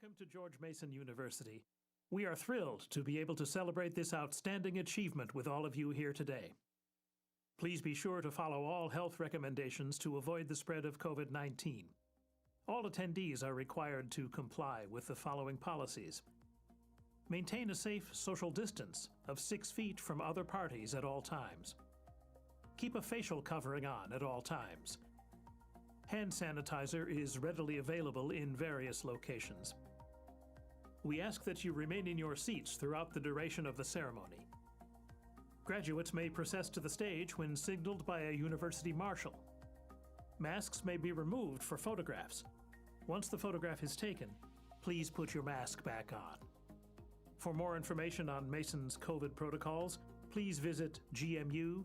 Welcome to George Mason University. We are thrilled to be able to celebrate this outstanding achievement with all of you here today. Please be sure to follow all health recommendations to avoid the spread of COVID-19. All attendees are required to comply with the following policies. Maintain a safe social distance of 6 feet from other parties at all times. Keep a facial covering on at all times. Hand sanitizer is readily available in various locations. We ask that you remain in your seats throughout the duration of the ceremony. Graduates may process to the stage when signaled by a university marshal. Masks may be removed for photographs. Once the photograph is taken, please put your mask back on. For more information on Mason's COVID protocols, please visit gmu.edu.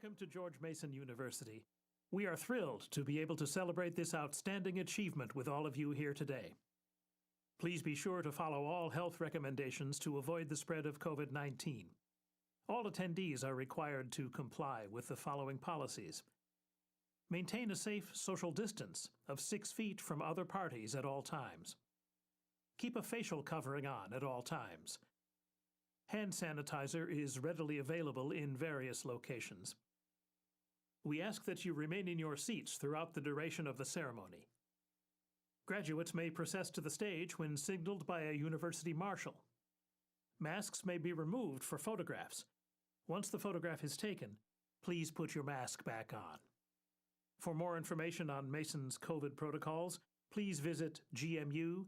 Welcome to George Mason University. We are thrilled to be able to celebrate this outstanding achievement with all of you here today. Please be sure to follow all health recommendations to avoid the spread of COVID-19. All attendees are required to comply with the following policies. Maintain a safe social distance of 6 feet from other parties at all times. Keep a facial covering on at all times. Hand sanitizer is readily available in various locations. We ask that you remain in your seats throughout the duration of the ceremony. Graduates may process to the stage when signaled by a university marshal. Masks may be removed for photographs. Once the photograph is taken, please put your mask back on. For more information on Mason's COVID protocols, please visit gmu.edu.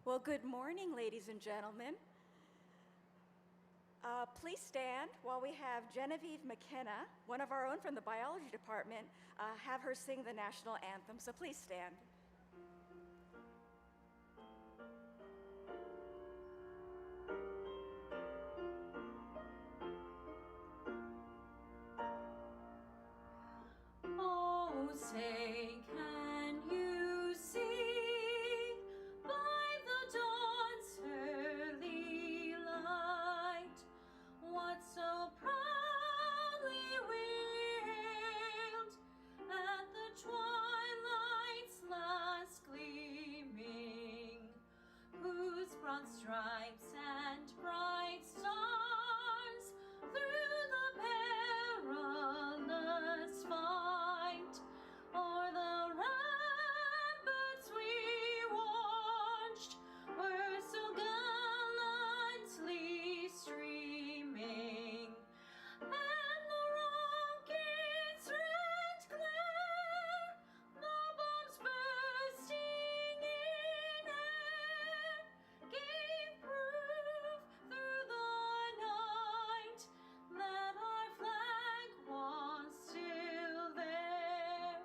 Well, good morning, ladies and gentlemen. Please stand while we have Genevieve McKenna, one of our own from the biology department, have her sing the national anthem. So please stand. Oh, say, can you see by the dawn's early light what so proudly we hailed at the twilight's last gleaming, whose broad stripes and bright stars through the perilous fight o'er the ramparts we watched were so gallantly streaming, and the rocket's red glare, the bombs bursting in air, gave proof through the night that our flag was still there.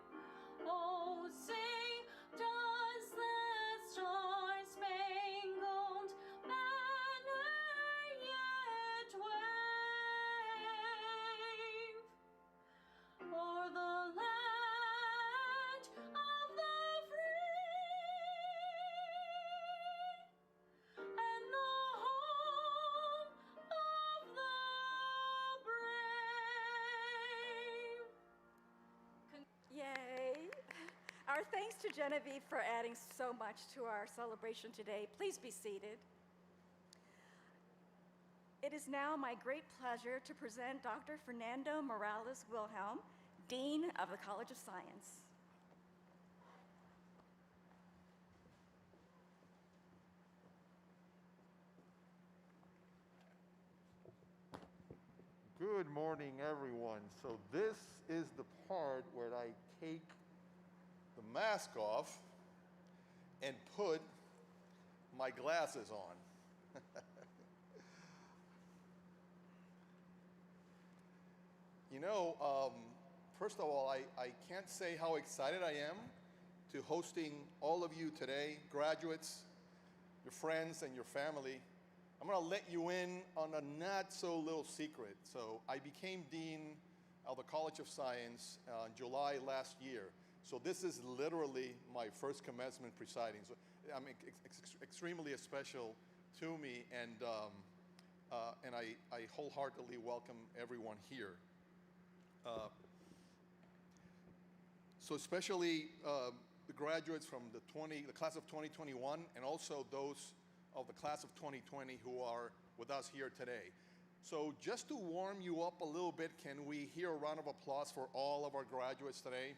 Oh, say, does that star-spangled banner yet wave o'er the land of the free and the home of the brave? Yay! Our thanks to Genevieve for adding so much to our celebration today. Please be seated. It is now my great pleasure to present Dr. Fernando Morales Wilhelm, Dean of the College of Science. Good morning, everyone. So this is the part where I take the mask off and put my glasses on. You know, first of all, I can't say how excited I am to hosting all of you today, graduates, your friends, and your family. I'm going to let you in on a not so little secret. So I became Dean of the College of Science in July last year. So this is literally my first commencement presiding. So I mean, extremely special to me, and I wholeheartedly welcome everyone here. So especially the graduates from the class of 2021, and also those of the class of 2020 who are with us here today. So just to warm you up a little bit, can we hear a round of applause for all of our graduates today?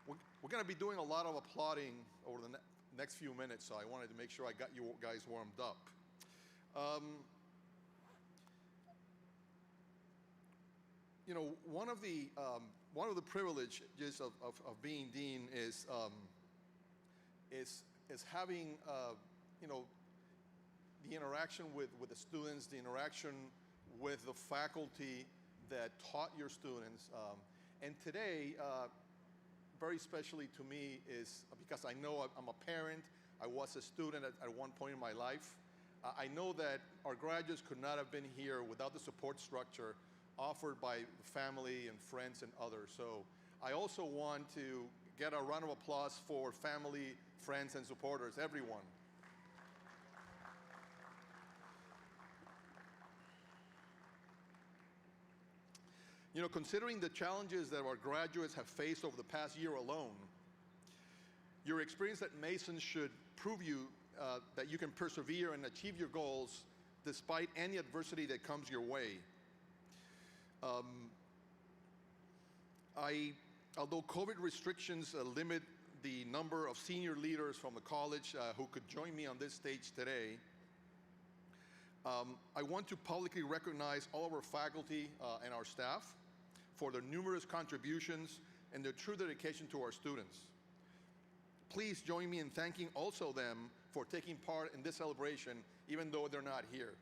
We're going to be doing a lot of applauding over the next few minutes, so I wanted to make sure I got you guys warmed up. You know, one of the privileges of being dean is having you know, the interaction with the students, the interaction with the faculty that taught your students, and today, very specially to me, is because I know I'm a parent. I was a student at one point in my life. I know that our graduates could not have been here without the support structure offered by family and friends and others. So I also want to get a round of applause for family, friends, and supporters, everyone. You know, considering the challenges that our graduates have faced over the past year alone, your experience at Mason should prove you that you can persevere and achieve your goals despite any adversity that comes your way. Although COVID restrictions limit the number of senior leaders from the college who could join me on this stage today, I want to publicly recognize all of our faculty and our staff for their numerous contributions and their true dedication to our students. Please join me in thanking also them for taking part in this celebration, even though they're not here.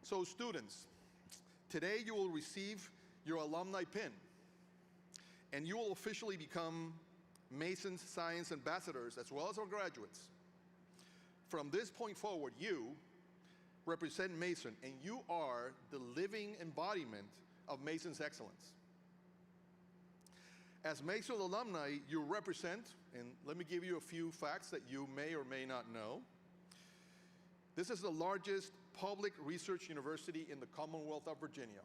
So students, today you will receive your alumni pin, and you will officially become Mason's Science Ambassadors, as well as our graduates. From this point forward, you represent Mason, and you are the living embodiment of Mason's excellence. As Mason alumni, you represent, and let me give you a few facts that you may or may not know. This is the largest public research university in the Commonwealth of Virginia.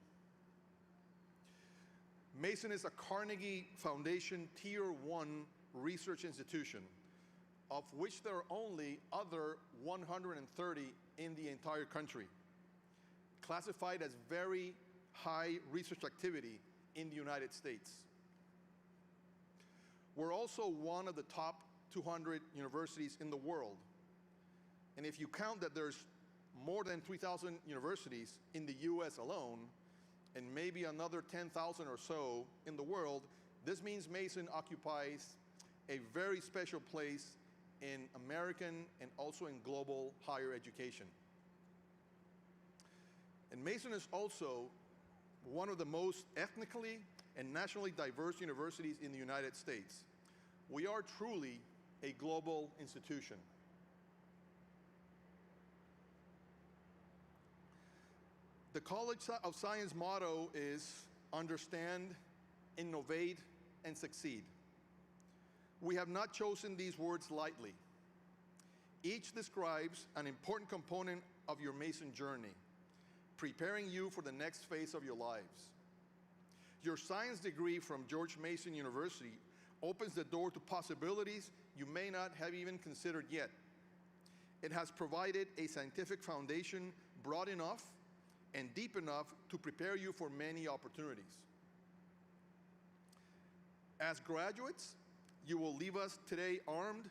Mason is a Carnegie Foundation Tier 1 research institution, of which there are only other 130 in the entire country, classified as very high research activity in the United States. We're also one of the top 200 universities in the world. And if you count that there's more than 3,000 universities in the US alone, and maybe another 10,000 or so in the world, this means Mason occupies a very special place in American and also in global higher education. And Mason is also one of the most ethnically and nationally diverse universities in the United States. We are truly a global institution. The College of Science motto is understand, innovate, and succeed. We have not chosen these words lightly. Each describes an important component of your Mason journey, preparing you for the next phase of your lives. Your science degree from George Mason University opens the door to possibilities you may not have even considered yet. It has provided a scientific foundation broad enough and deep enough to prepare you for many opportunities. As graduates, You will leave us today armed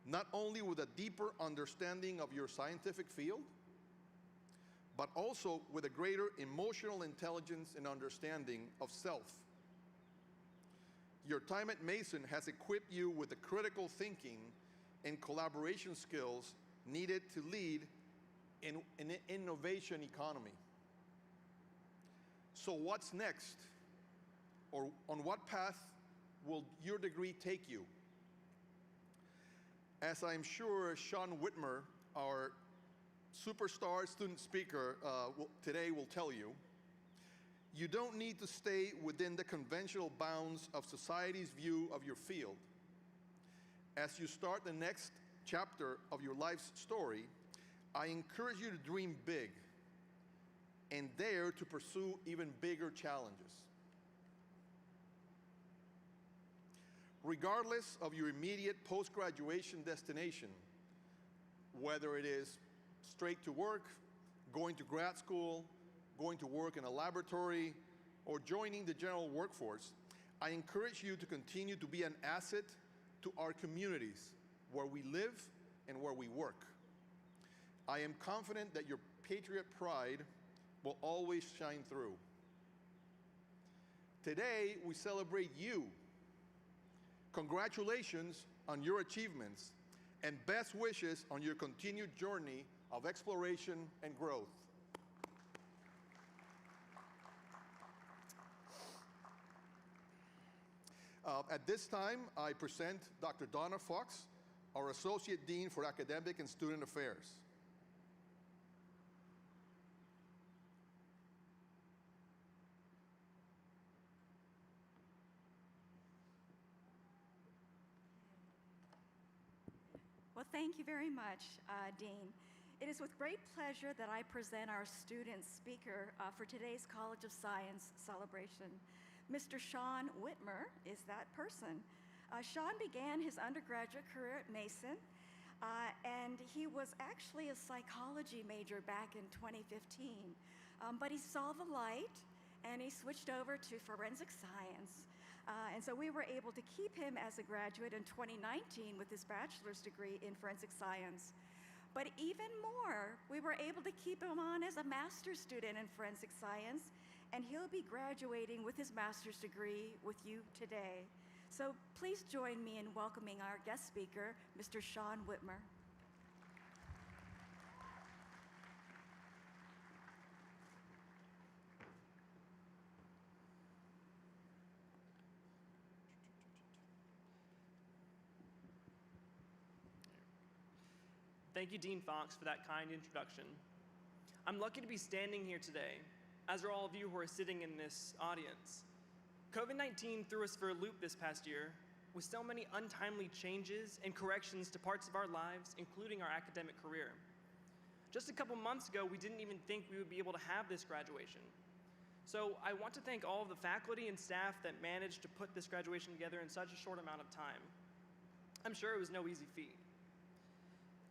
not only with a deeper understanding of your scientific field, but also with a greater emotional intelligence and understanding of self. Your time at Mason has equipped you with the critical thinking and collaboration skills needed to lead in an innovation economy. So what's next? Or on what path will your degree take you? As I'm sure Sean Whitmer, our superstar student speaker today will tell you, you don't need to stay within the conventional bounds of society's view of your field. As you start the next chapter of your life's story, I encourage you to dream big and dare to pursue even bigger challenges. Regardless of your immediate post-graduation destination, whether it is straight to work, going to grad school, going to work in a laboratory, or joining the general workforce, I encourage you to continue to be an asset to our communities where we live and where we work. I am confident that your Patriot pride will always shine through. Today, we celebrate you. Congratulations on your achievements and best wishes on your continued journey of exploration and growth. At this time, I present Dr. Donna Fox, our Associate Dean for Academic and Student Affairs. Well, thank you very much, Dean. It is with great pleasure that I present our student speaker for today's College of Science celebration. Mr. Sean Whitmer is that person. Sean began his undergraduate career at Mason, and he was actually a psychology major back in 2015. But he saw the light, and he switched over to forensic science. And so we were able to keep him as a graduate in 2019 with his bachelor's degree in forensic science. But even more, we were able to keep him on as a master's student in forensic science, and he'll be graduating with his master's degree with you today. So please join me in welcoming our guest speaker, Mr. Sean Whitmer. Thank you, Dean Fox, for that kind introduction. I'm lucky to be standing here today, as are all of you who are sitting in this audience. COVID-19 threw us for a loop this past year, with so many untimely changes and corrections to parts of our lives, including our academic career. Just a couple months ago, we didn't even think we would be able to have this graduation. So I want to thank all of the faculty and staff that managed to put this graduation together in such a short amount of time. I'm sure it was no easy feat.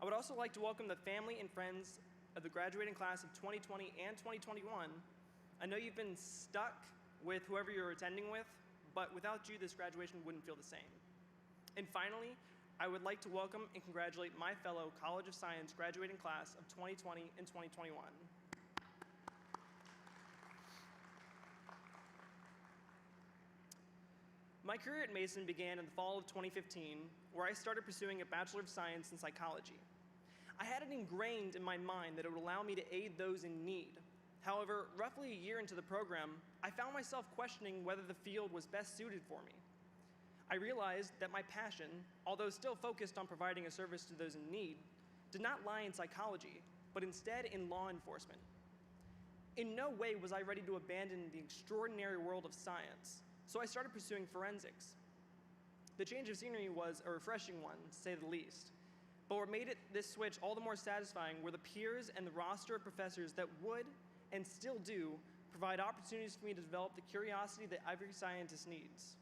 I would also like to welcome the family and friends of the graduating class of 2020 and 2021. I know you've been stuck with whoever you're attending with, but without you, this graduation wouldn't feel the same. And finally, I would like to welcome and congratulate my fellow College of Science graduating class of 2020 and 2021. My career at Mason began in the fall of 2015, where I started pursuing a Bachelor of Science in Psychology. I had it ingrained in my mind that it would allow me to aid those in need. However, roughly a year into the program, I found myself questioning whether the field was best suited for me. I realized that my passion, although still focused on providing a service to those in need, did not lie in psychology, but instead in law enforcement. In no way was I ready to abandon the extraordinary world of science, so I started pursuing forensics. The change of scenery was a refreshing one, to say the least. But what made this switch all the more satisfying were the peers and the roster of professors that would, and still do, provide opportunities for me to develop the curiosity that every scientist needs.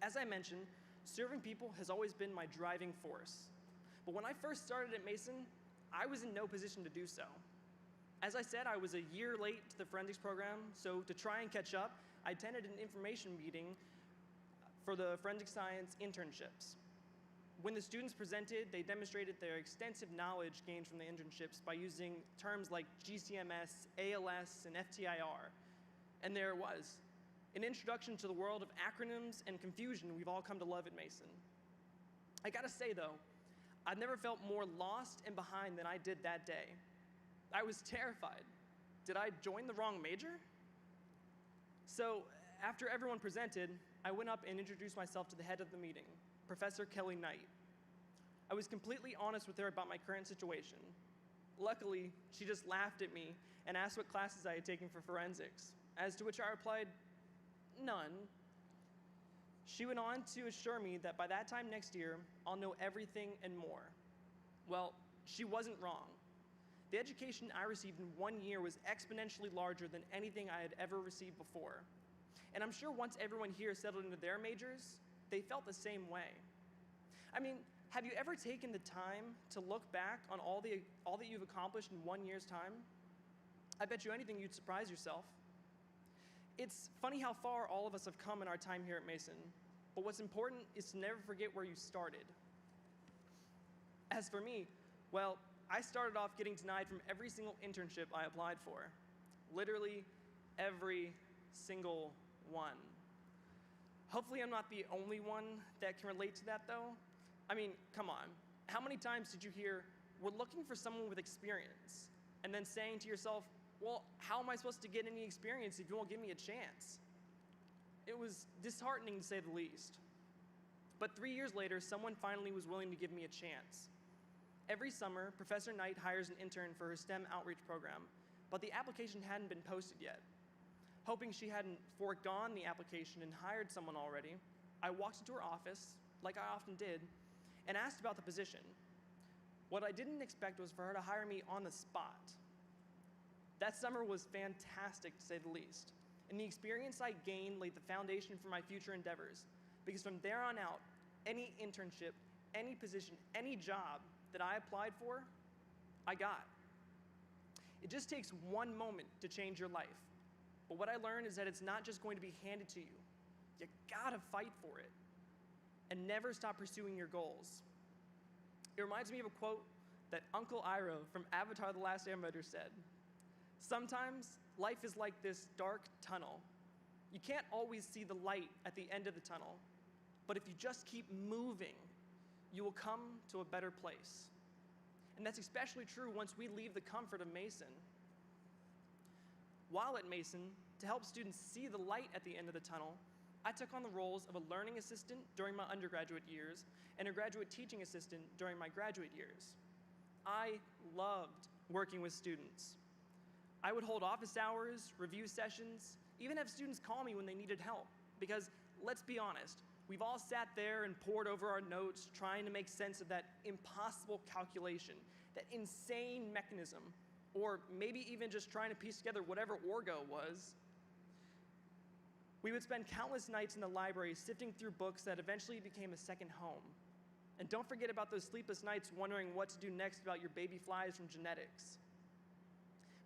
As I mentioned, serving people has always been my driving force. But when I first started at Mason, I was in no position to do so. As I said, I was a year late to the forensics program, so to try and catch up, I attended an information meeting for the forensic science internships. When the students presented, they demonstrated their extensive knowledge gained from the internships by using terms like GCMS, ALS, and FTIR. And there it was, an introduction to the world of acronyms and confusion we've all come to love at Mason. I gotta say though, I've never felt more lost and behind than I did that day. I was terrified. Did I join the wrong major? So after everyone presented, I went up and introduced myself to the head of the meeting, Professor Kelly Knight. I was completely honest with her about my current situation. Luckily, she just laughed at me and asked what classes I had taken for forensics, as to which I replied, none. She went on to assure me that by that time next year, I'll know everything and more. Well, she wasn't wrong. The education I received in 1 year was exponentially larger than anything I had ever received before. And I'm sure once everyone here settled into their majors, they felt the same way. I mean, have you ever taken the time to look back on all that you've accomplished in 1 year's time? I bet you anything you'd surprise yourself. It's funny how far all of us have come in our time here at Mason, but what's important is to never forget where you started. As for me, well, I started off getting denied from every single internship I applied for. Literally every single one. Hopefully I'm not the only one that can relate to that though. I mean, come on. How many times did you hear, we're looking for someone with experience, and then saying to yourself, well, how am I supposed to get any experience if you won't give me a chance? It was disheartening to say the least. But 3 years later, someone finally was willing to give me a chance. Every summer, Professor Knight hires an intern for her STEM outreach program, but the application hadn't been posted yet. Hoping she hadn't foregone the application and hired someone already, I walked into her office, like I often did, and asked about the position. What I didn't expect was for her to hire me on the spot. That summer was fantastic, to say the least, and the experience I gained laid the foundation for my future endeavors, because from there on out, any internship, any position, any job that I applied for, I got. It just takes one moment to change your life. But what I learned is that it's not just going to be handed to you. You gotta fight for it. And never stop pursuing your goals. It reminds me of a quote that Uncle Iroh from Avatar: The Last Airbender said. Sometimes life is like this dark tunnel. You can't always see the light at the end of the tunnel, but if you just keep moving, you will come to a better place. And that's especially true once we leave the comfort of Mason. While at Mason, to help students see the light at the end of the tunnel, I took on the roles of a learning assistant during my undergraduate years and a graduate teaching assistant during my graduate years. I loved working with students. I would hold office hours, review sessions, even have students call me when they needed help. Because let's be honest, we've all sat there and pored over our notes trying to make sense of that impossible calculation, that insane mechanism, or maybe even just trying to piece together whatever orgo was. We would spend countless nights in the library sifting through books that eventually became a second home. And don't forget about those sleepless nights wondering what to do next about your baby flies from genetics.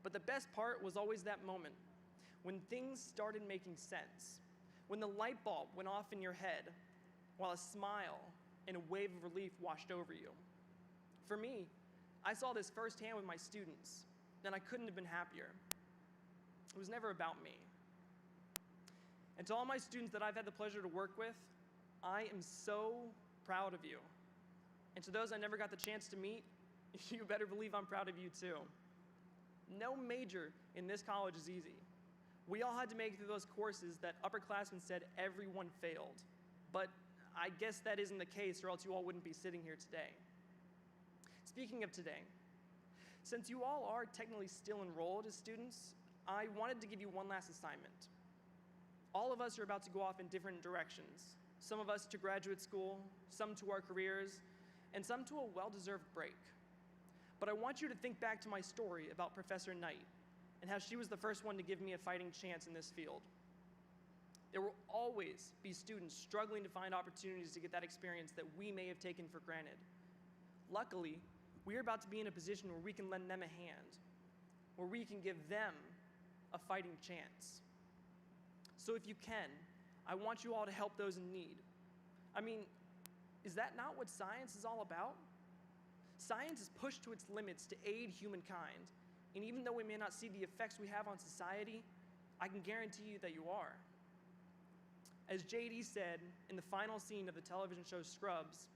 But the best part was always that moment, when things started making sense, when the light bulb went off in your head, while a smile and a wave of relief washed over you. For me, I saw this firsthand with my students, and I couldn't have been happier. It was never about me. And to all my students that I've had the pleasure to work with, I am so proud of you. And to those I never got the chance to meet, you better believe I'm proud of you too. No major in this college is easy. We all had to make it through those courses that upperclassmen said everyone failed. But I guess that isn't the case, or else you all wouldn't be sitting here today. Speaking of today, since you all are technically still enrolled as students, I wanted to give you one last assignment. All of us are about to go off in different directions. Some of us to graduate school, some to our careers, and some to a well-deserved break. But I want you to think back to my story about Professor Knight and how she was the first one to give me a fighting chance in this field. There will always be students struggling to find opportunities to get that experience that we may have taken for granted. Luckily, we are about to be in a position where we can lend them a hand, where we can give them a fighting chance. So if you can, I want you all to help those in need. I mean, is that not what science is all about? Science is pushed to its limits to aid humankind, and even though we may not see the effects we have on society, I can guarantee you that you are. As JD said in the final scene of the television show Scrubs,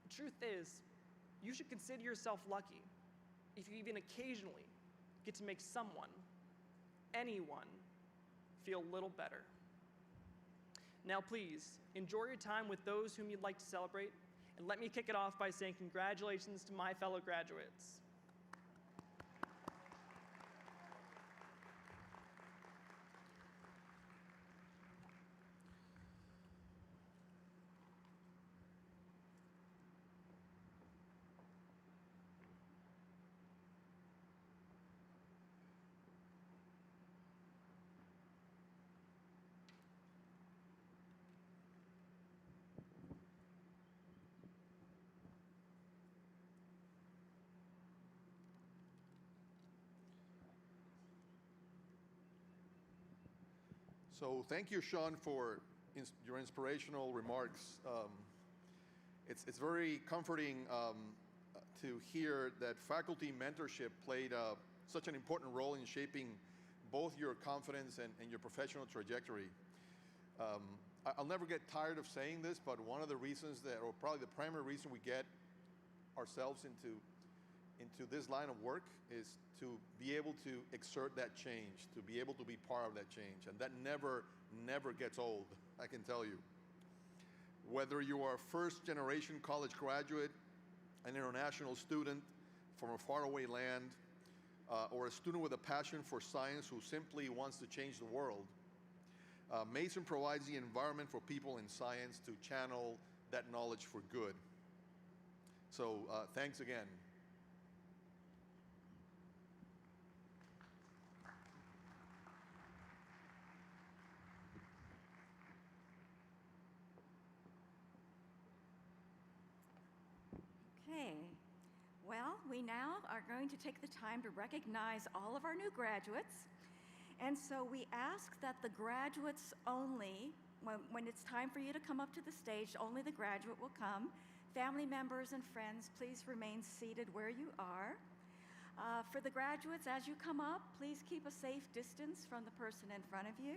the truth is, you should consider yourself lucky if you even occasionally get to make someone, anyone, feel a little better. Now please, enjoy your time with those whom you'd like to celebrate, and let me kick it off by saying congratulations to my fellow graduates. So thank you, Sean, for your inspirational remarks. It's very comforting to hear that faculty mentorship played such an important role in shaping both your confidence and your professional trajectory. I'll never get tired of saying this, but one of the reasons that, or probably the primary reason we get ourselves into this line of work is to be able to exert that change, to be able to be part of that change. And that never gets old, I can tell you. Whether you are a first-generation college graduate, an international student from a faraway land, or a student with a passion for science who simply wants to change the world, Mason provides the environment for people in science to channel that knowledge for good. So thanks again. Okay, well, we now are going to take the time to recognize all of our new graduates. And so we ask that the graduates only, when it's time for you to come up to the stage, only the graduate will come. Family members and friends, please remain seated where you are. For the graduates, as you come up, please keep a safe distance from the person in front of you.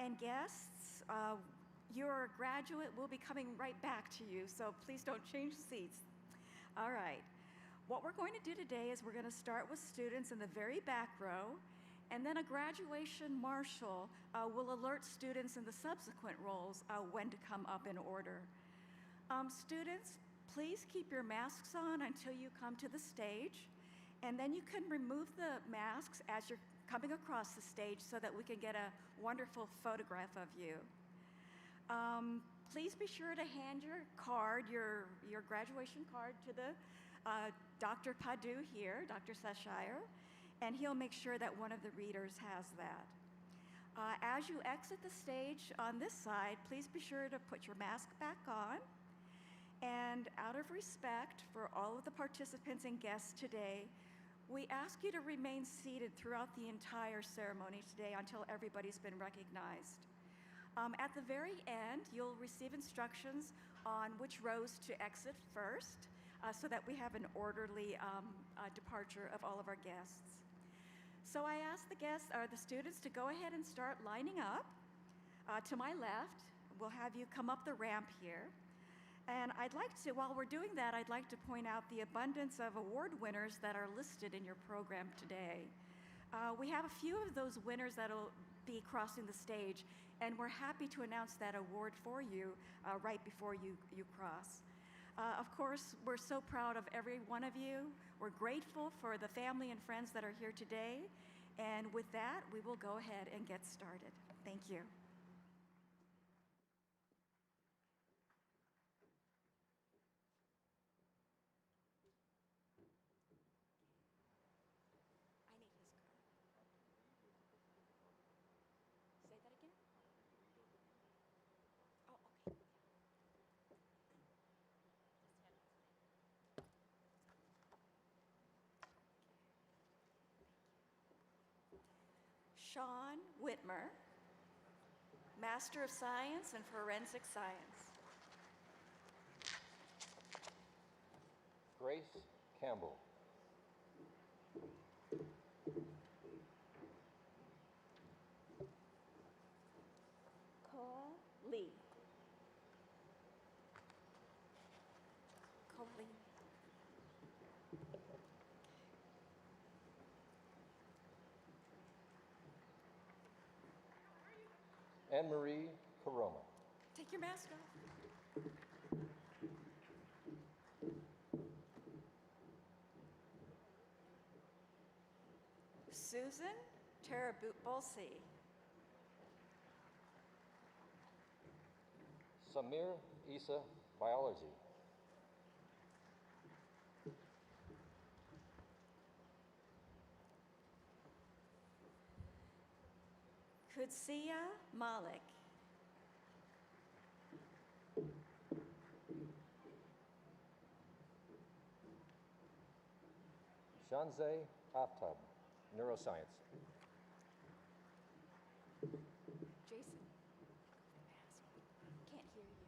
And guests, your graduate will be coming right back to you, so please don't change seats. All right. What we're going to do today is we're going to start with students in the very back row, and then a graduation marshal will alert students in the subsequent rows when to come up in order. Students, please keep your masks on until you come to the stage, and then you can remove the masks as you're coming across the stage so that we can get a wonderful photograph of you. Please be sure to hand your card, your graduation card, to the Dr. Padu here, Dr. Seshire, and he'll make sure that one of the readers has that. As you exit the stage on this side, please be sure to put your mask back on. And out of respect for all of the participants and guests today, we ask you to remain seated throughout the entire ceremony today until everybody's been recognized. At the very end, you'll receive instructions on which rows to exit first so that we have an orderly departure of all of our guests. So I ask the students to go ahead and start lining up. To my left, we'll have you come up the ramp here. And while we're doing that, I'd like to point out the abundance of award winners that are listed in your program today. We have a few of those winners that'll be crossing the stage, and we're happy to announce that award for you right before you cross. Of course, we're so proud of every one of you. We're grateful for the family and friends that are here today. And with that, we will go ahead and get started. Thank you. Sean Whitmer, Master of Science in Forensic Science. Grace Campbell. Cole Lee. Cole Lee. Anne-Marie Caroma. Take your mask off. Susan Terabulsi. Samir Isa, Biology. Kudsia Malik. Shanzeh Aftab, Neuroscience. Jason. Can't hear you.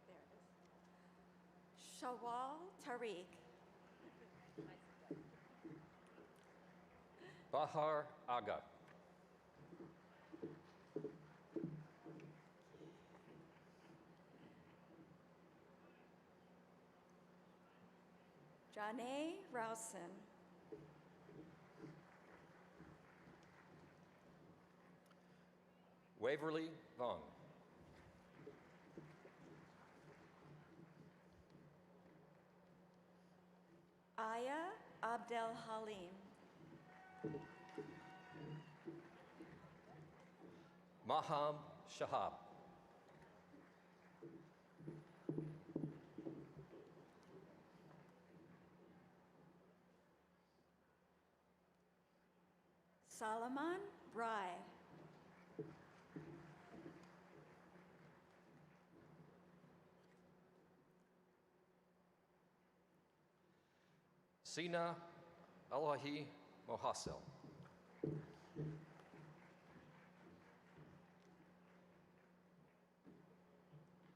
There it is. Shawal Tariq. Bahar Aga. Janae Rousen. Waverly Vong. Aya Abdel Halim. Maham Shahab. Solomon Bry. Sina Alahi Mohassel.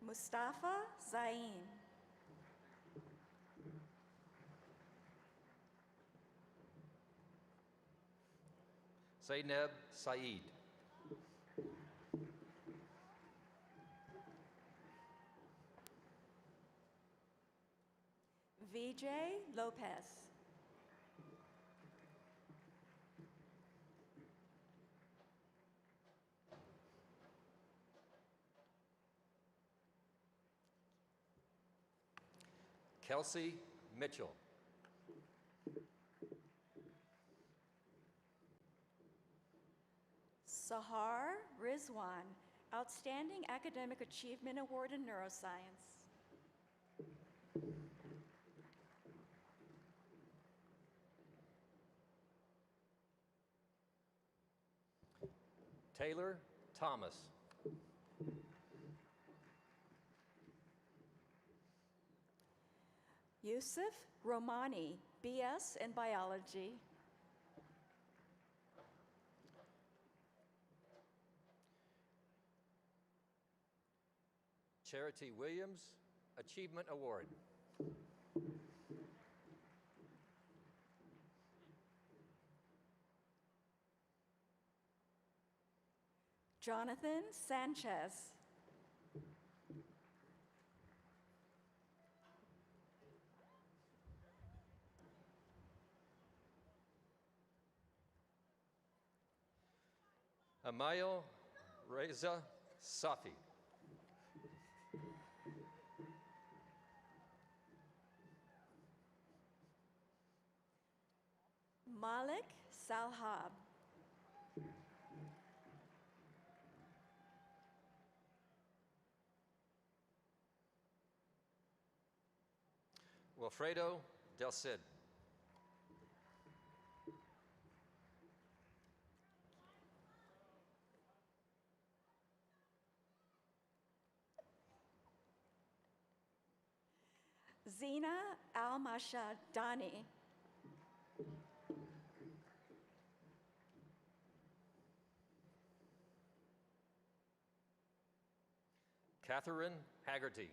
Mustafa Zain. Zainab Saeed. Vijay Lopez. Kelsey Mitchell. Sahar Rizwan, Outstanding Academic Achievement Award in Neuroscience. Taylor Thomas. Yusuf Romani, BS in Biology. Charity Williams, Achievement Award. Jonathan Sanchez. Amayo Reza Safi. Malik Salhab. Wilfredo Del Cid. Zina Al-Mashadani. Catherine Haggerty.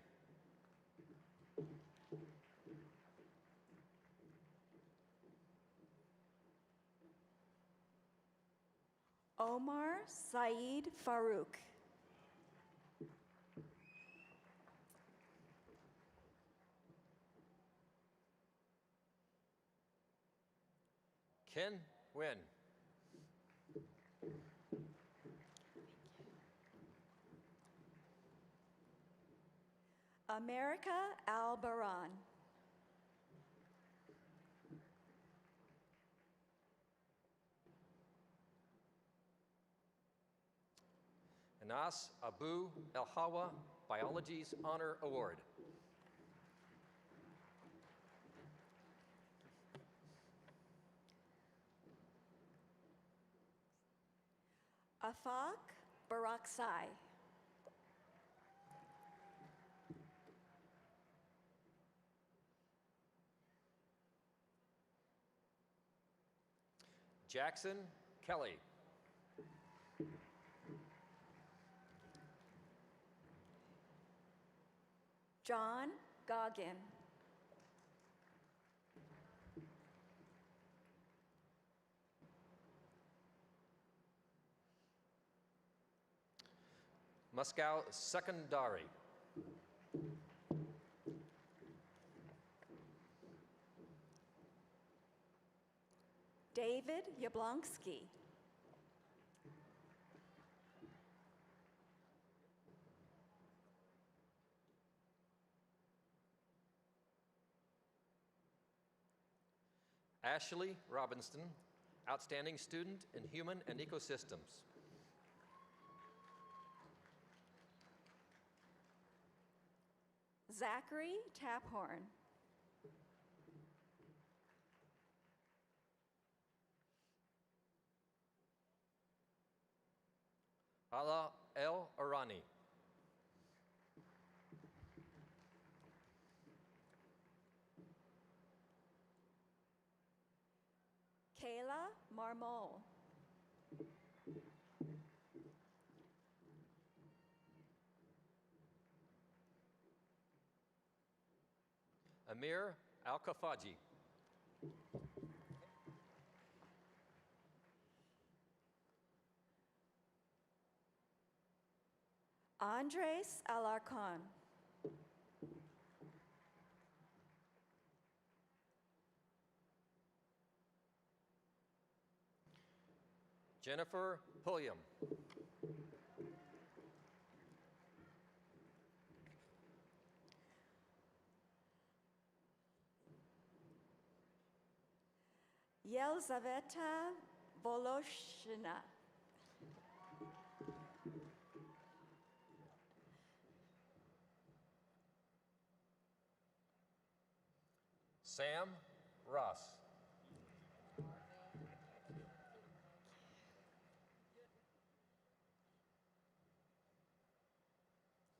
Omar Saeed Farouk. Ken Nguyen. America Al-Baran. Anas Abu El Hawa Biology's Honor Award. Afaq Baraksai. Jackson Kelly. John Goggin. Moscow Secondary. David Yablonsky. Ashley Robinson, Outstanding Student in Human and Ecosystems. Zachary Taphorn. Ala El Arani. Kayla Marmol. Amir Al-Kafaji. Andres Alarcon. Jennifer Pulliam. Yelzaveta Voloshina. Sam Ross.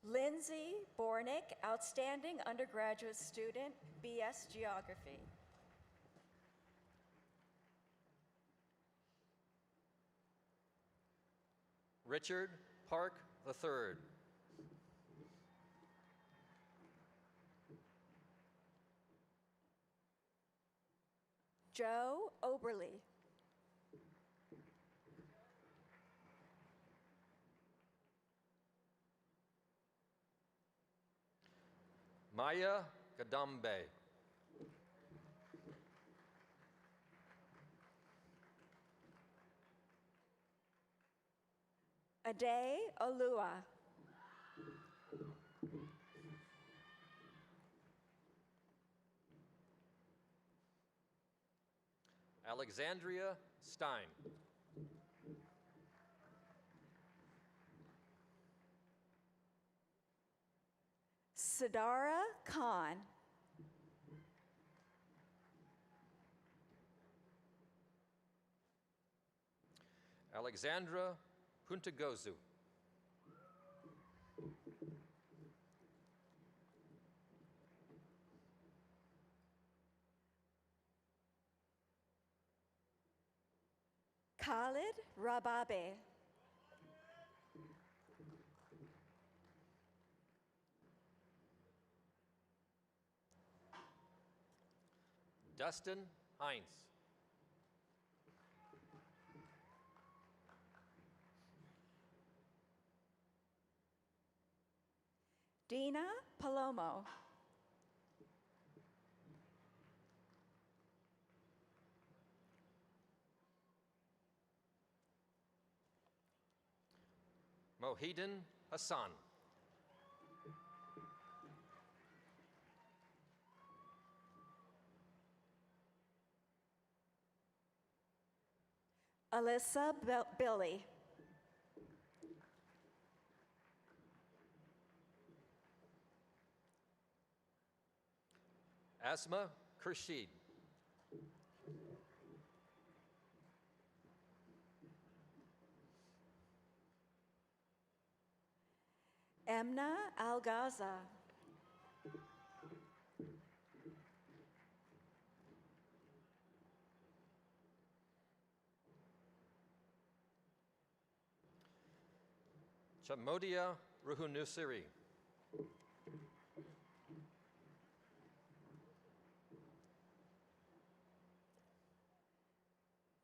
Lindsay Bornick, Outstanding Undergraduate Student, BS Geography. Richard Park III. Joe Oberly. Maya Gadambe. Ade Olua. Alexandria Stein. Sidara Khan. Alexandra Puntagozu. Khalid Rababe. Dustin Heinz. Dina Palomo. Mohidin Hassan. Alyssa Billy. Asma Khurshid. Emna Algaza. Chamodia Ruhunusiri.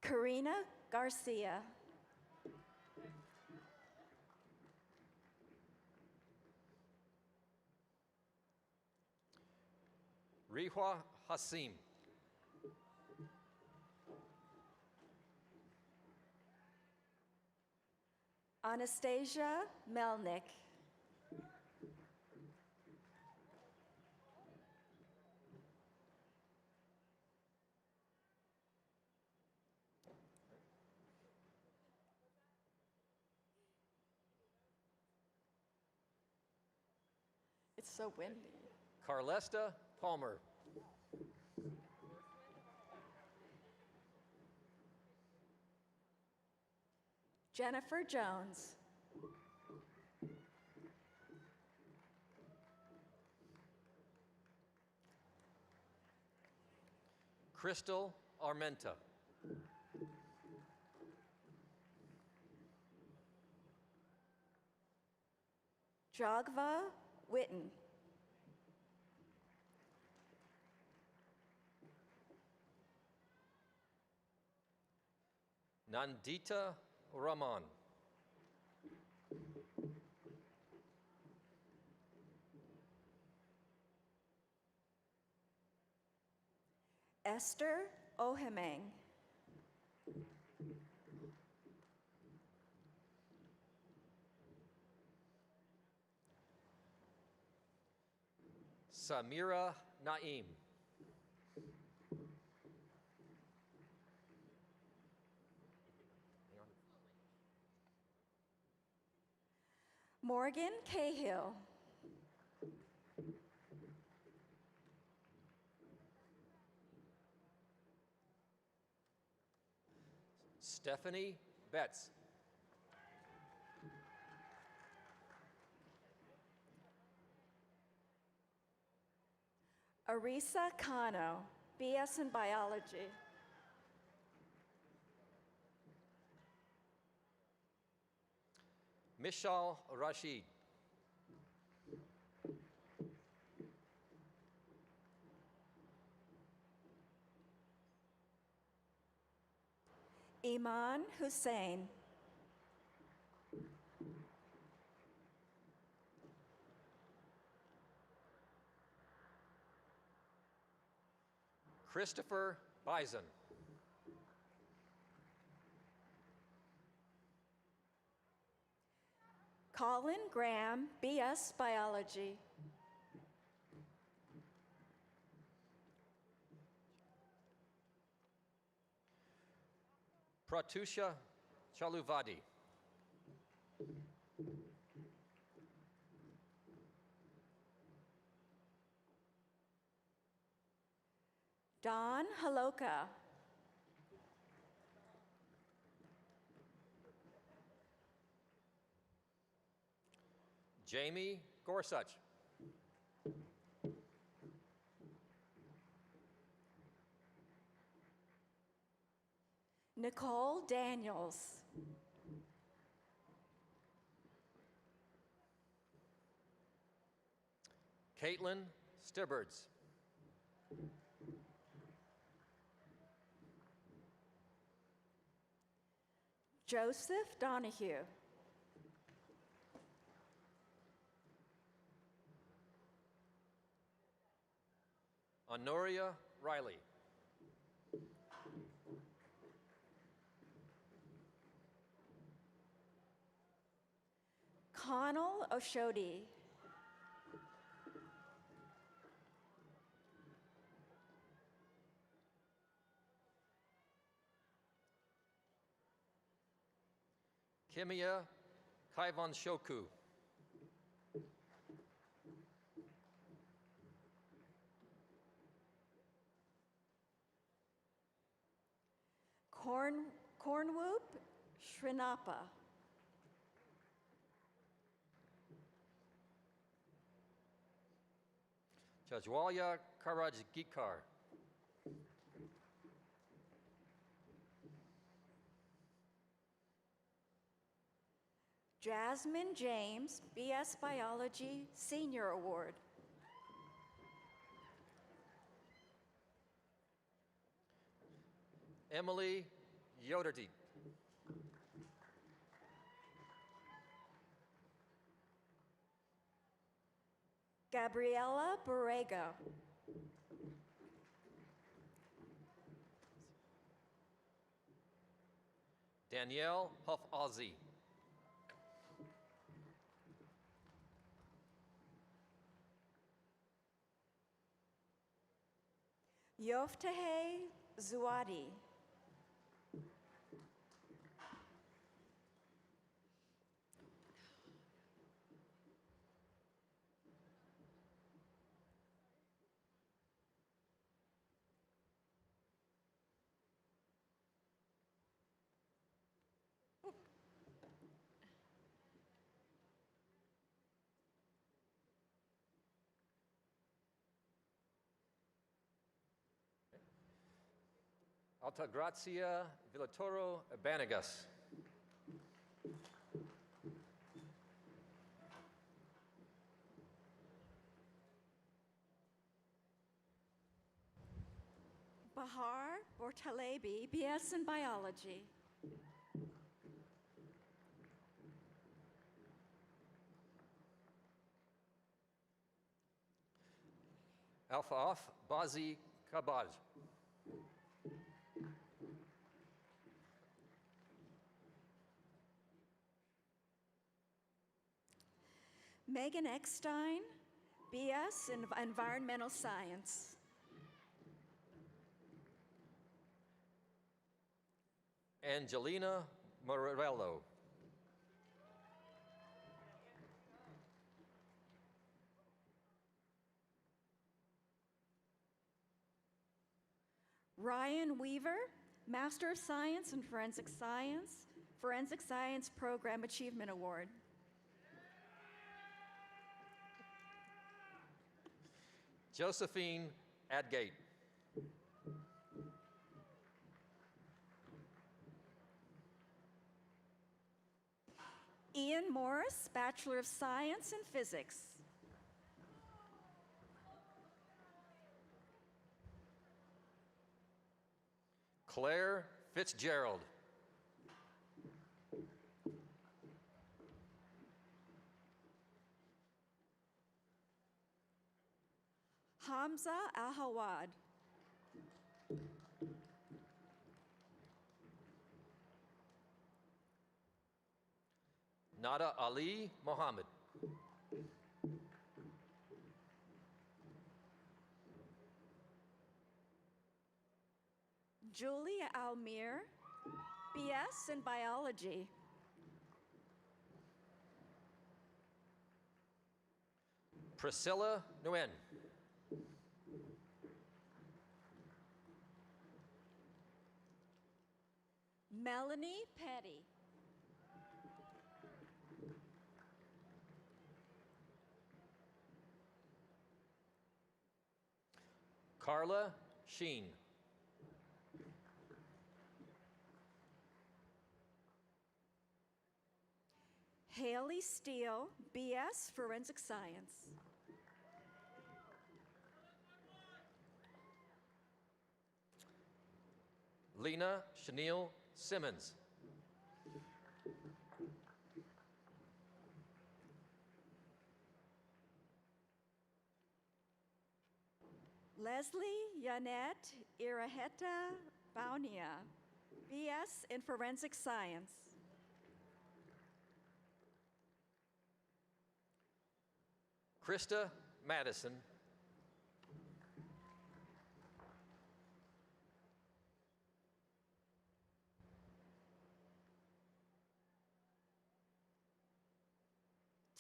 Karina Garcia. Rihwa Hasim. Anastasia Melnick. It's so windy. Carlesta Palmer. Jennifer Jones. Crystal Armenta. Jagva Witten. Nandita Raman. Esther Ohemeng. Samira Naim. Morgan Cahill. Stephanie Betts. Arisa Kano, BS in Biology. Mishal Rashid. Iman Hussein. Christopher Bison. Colin Graham, BS Biology. Pratusha Chaluvadi. Don Haloka. Jamie Gorsuch. Nicole Daniels. Caitlin Stibbards. Joseph Donahue. Honoria Riley. Connell Oshodi. Kimia Kaivon Shoku. Cornwoop Srinapa. Jajwalya Karajgikar. Jasmine James, BS Biology Senior Award. Emily Yoderty. Gabriela Borrego. Danielle Huff Ozzie. Yoftahe Zuadi. Altagracia Villatoro Banegas. Bahar Bortalebi, BS in Biology. Alfaaf Bazi Kabaj. Megan Eckstein, BS in Environmental Science. Angelina Morello. Ryan Weaver, Master of Science in Forensic Science Program Achievement Award. Josephine Adgate. Ian Morris, Bachelor of Science in Physics. Claire Fitzgerald. Hamza Al-Hawad. Nada Ali Mohammed. Julia Almir, BS in Biology. Priscilla Nguyen. Melanie Petty. Carla Sheen. Haley Steele, BS Forensic Science. Lena Chenille Simmons. Leslie Yanette Iraheta Baunia, BS in Forensic Science. Krista Madison.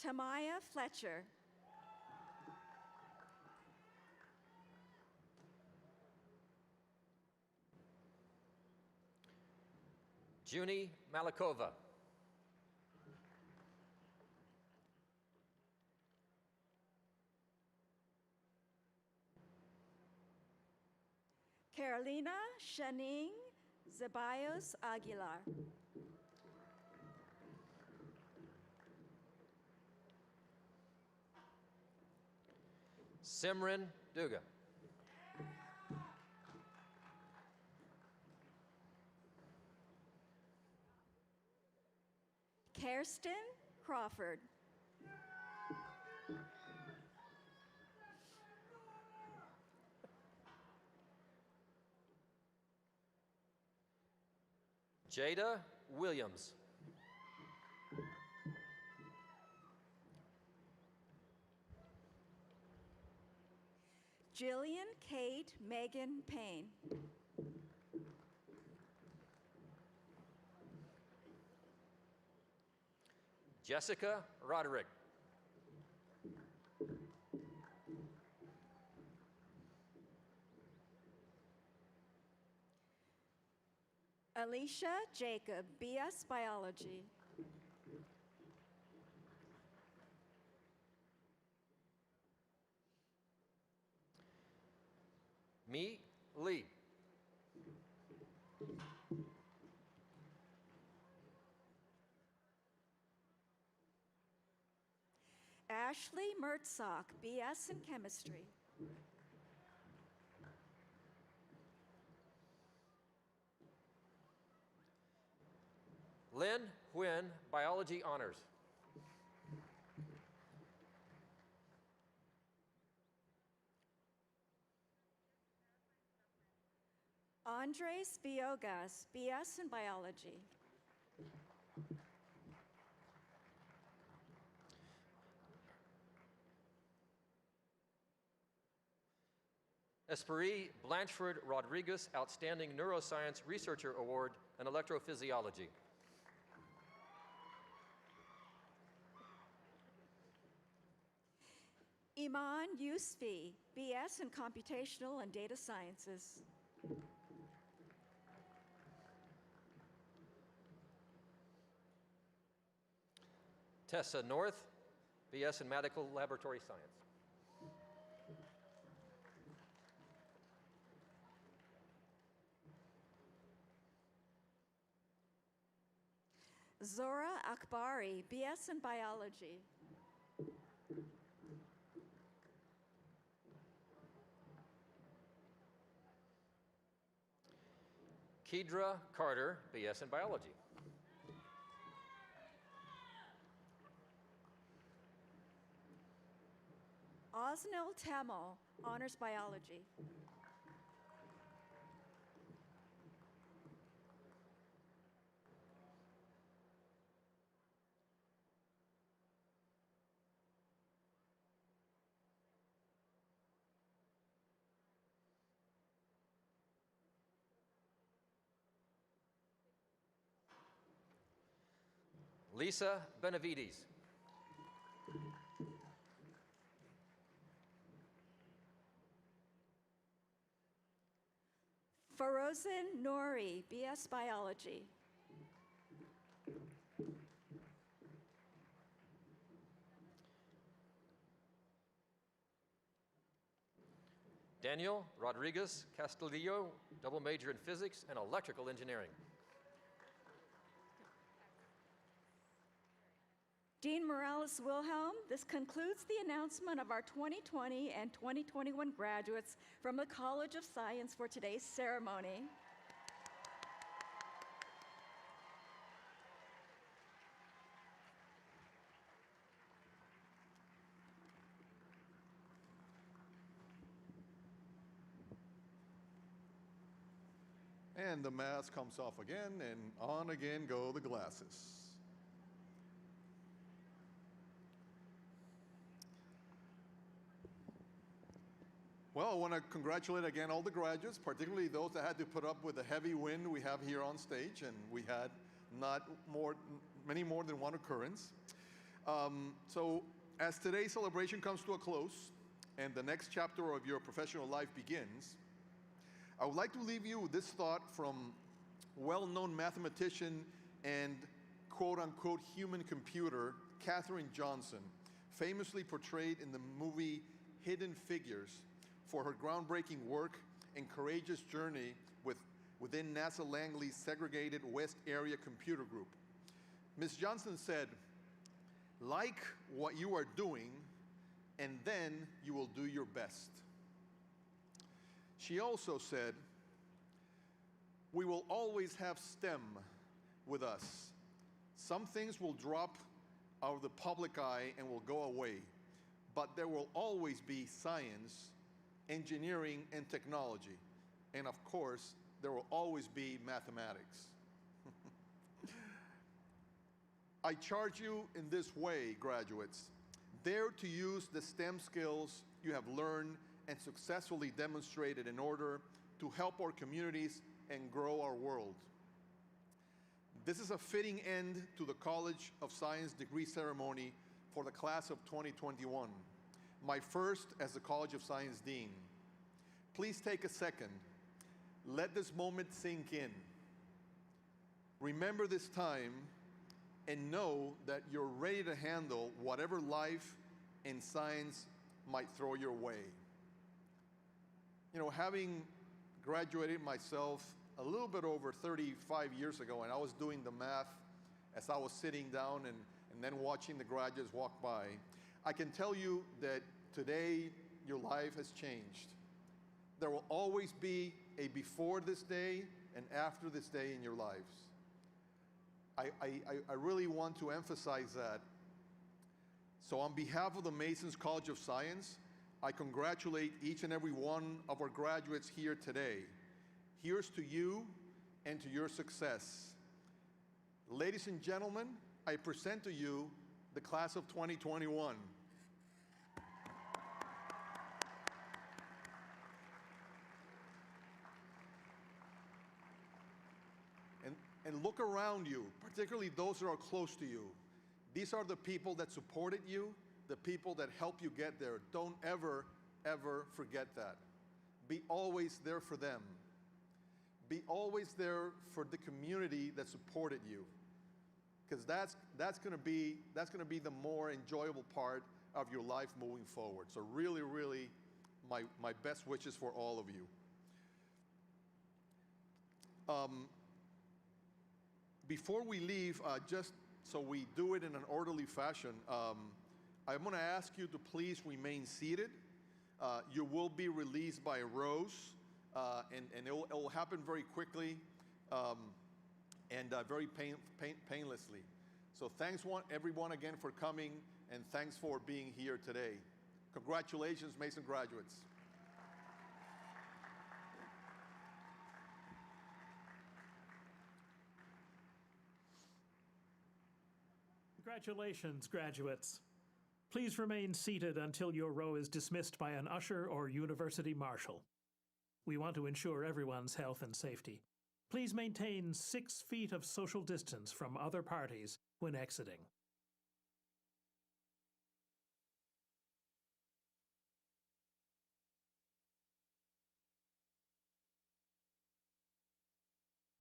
Tamaya Fletcher. Junie Malikova. Carolina Shaning Zeballos Aguilar. Simran Duga. Kirsten Crawford. Jada Williams. Jillian Kate Megan Payne. Jessica Roderick. Alicia Jacob, BS Biology. Mi Lee. Ashley Mertzock, BS in Chemistry. Lynn Huynh, Biology Honors. Andres Villegas, BS in Biology. Esprit Blanchford Rodriguez, Outstanding Neuroscience Researcher Award in Electrophysiology. Iman Yusfi, BS in Computational and Data Sciences. Tessa North, BS in Medical Laboratory Science. Zora Akbari, BS in Biology. Kedra Carter, BS in Biology. Osnil Tamil, Honors Biology. Lisa Benavides. Farozan Nouri, BS Biology. Daniel Rodriguez Castillo, double major in physics and electrical engineering. Dean Morales Wilhelm, this concludes the announcement of our 2020 and 2021 graduates from the College of Science for today's ceremony. And the mask comes off again, and on again go the glasses. Well, I want to congratulate again all the graduates, particularly those that had to put up with the heavy wind we have here on stage, and we had many more than one occurrence. So as today's celebration comes to a close and the next chapter of your professional life begins, I would like to leave you with this thought from well-known mathematician and quote-unquote human computer, Katherine Johnson, famously portrayed in the movie Hidden Figures for her groundbreaking work and courageous journey within NASA Langley's segregated West Area Computer Group. Ms. Johnson said, "Like what you are doing, and then you will do your best." She also said, "We will always have STEM with us. Some things will drop out of the public eye and will go away, but there will always be science, engineering, and technology. And of course, there will always be mathematics." I charge you in this way, graduates. Dare to use the STEM skills you have learned and successfully demonstrated in order to help our communities and grow our world. This is a fitting end to the College of Science degree ceremony for the class of 2021, my first as the College of Science Dean. Please take a second. Let this moment sink in. Remember this time and know that you're ready to handle whatever life and science might throw your way. You know, having graduated myself a little bit over 35 years ago, and I was doing the math as I was sitting down and then watching the graduates walk by, I can tell you that today your life has changed. There will always be a before this day and after this day in your lives. I really want to emphasize that. So on behalf of the Masons College of Science, I congratulate each and every one of our graduates here today. Here's to you and to your success. Ladies and gentlemen, I present to you the class of 2021. And look around you, particularly those that are close to you. These are the people that supported you, the people that helped you get there. Don't ever, ever forget that. Be always there for them. Be always there for the community that supported you, because that's going to be the more enjoyable part of your life moving forward. So really, really, my best wishes for all of you. Before we leave, just so we do it in an orderly fashion, I'm going to ask you to please remain seated. You will be released by rows, and it will happen very quickly and very painlessly. So thanks everyone again for coming, and thanks for being here today. Congratulations, Mason graduates. Congratulations, graduates. Please remain seated until your row is dismissed by an usher or university marshal. We want to ensure everyone's health and safety. Please maintain 6 feet of social distance from other parties when exiting.